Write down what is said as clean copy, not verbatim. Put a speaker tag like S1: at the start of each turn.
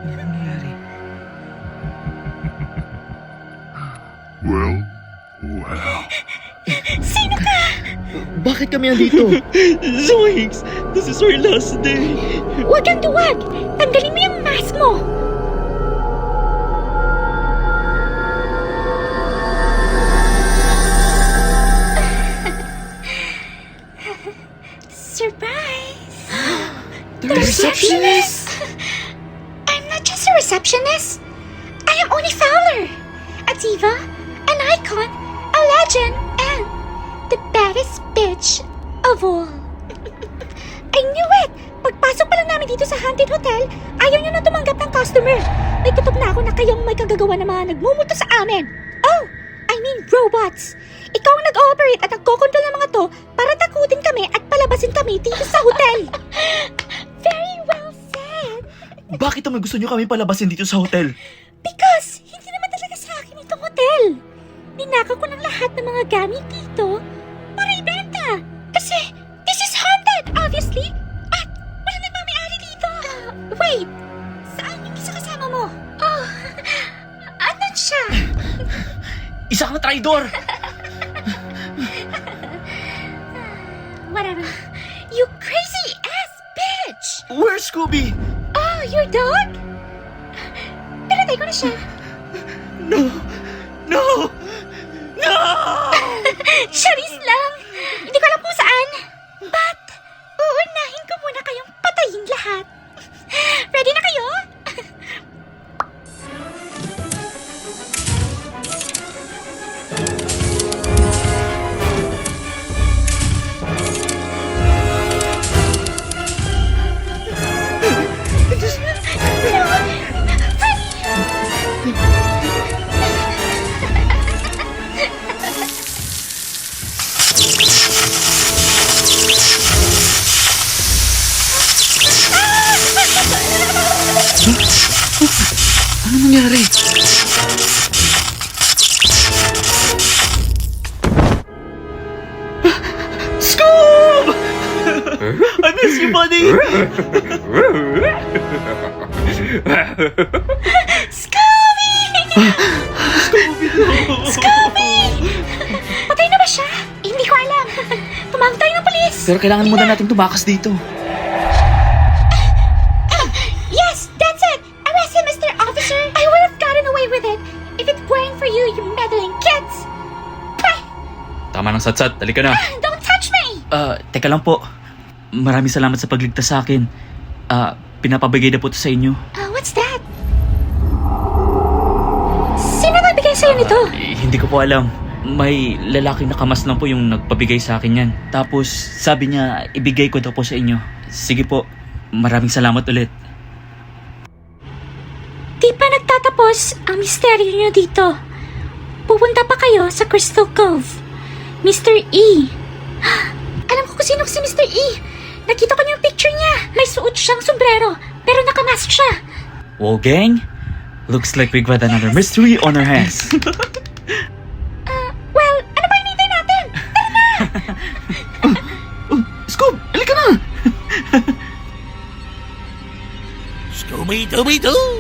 S1: Ano nangyari?
S2: Well.
S3: Sino ka?
S1: Bakit kami andito?
S4: Zoinks! This is our last day!
S3: Huwag kang duwag! Tanggalin mo yung mask mo! Surprise!
S1: The receptionist!
S3: I'm not just a receptionist. I am Oni Fowler, a diva, an icon, a legend, and the baddest bitch of all. I knew it! Pagpasok pa lang namin dito sa Haunted Hotel, ayaw niyo na tumanggap ng customer. May kutob na ako na kayong may kagagawa ng mga nagmumuto sa amin. Oh, I mean robots. Ikaw ang nag-ooperate at nagkokontrol ng mga to para takutin kami at palabasin kami dito sa hotel. Very well said.
S1: Bakit naman gusto niyo kami palabasin dito sa hotel?
S3: Because hindi naman talaga sa akin itong hotel. Ninakaw ko ng lahat ng mga gamit dito para ibenta. Kasi this is haunted, obviously. At wala nagmamayari dito. Wait, saan yung isa kasama mo? Oh, anan siya?
S1: Isa kang traidor!
S3: Whatever. You crazy ass bitch!
S1: Where's Scooby?
S3: Oh, your dog? Pinatay ko na siya.
S1: No! No! No!
S3: Charis lang! Hindi ko alam kung saan. But, uunahin ko muna kayong patayin lahat. Ready na kayo?
S1: Ano nangyari? Scoob! I miss you, buddy!
S3: Scooby! Scooby! Patay na ba siya? Hindi ko alam. Tumawag tayo ng polis.
S1: Pero kailangan muna natin tumakas dito.
S3: Yes, that's it. Arrest him, Mr. Officer. I would have gotten away with it if it weren't for you, you meddling kids. Pah!
S4: Tama ng satsat, halika na.
S3: Don't touch me!
S1: Teka lang po. Maraming salamat sa pagligtas sa akin. Pinapabigay na po ito sa inyo.
S3: What's that? Sino nagbigay sa'yo nito?
S1: Hindi ko po alam. May lalaking nakamas lang po yung nagpabigay sa akin yan. Tapos sabi niya, ibigay ko daw po sa inyo. Sige po, maraming salamat ulit.
S3: Di pa nagtatapos ang misteryo niyo dito. Pupunta pa kayo sa Crystal Cove. Mr. E. Alam ko kung sino si Mr. E. Nakita ko yung picture niya. May suot siyang sombrero, pero nakamask siya.
S1: Well, gang, looks like we got another mystery on our hands.
S3: Well, ano ba hinihintay natin? Tara na!
S1: Scoob, halika na!
S4: Scooby-Dooby-Doo!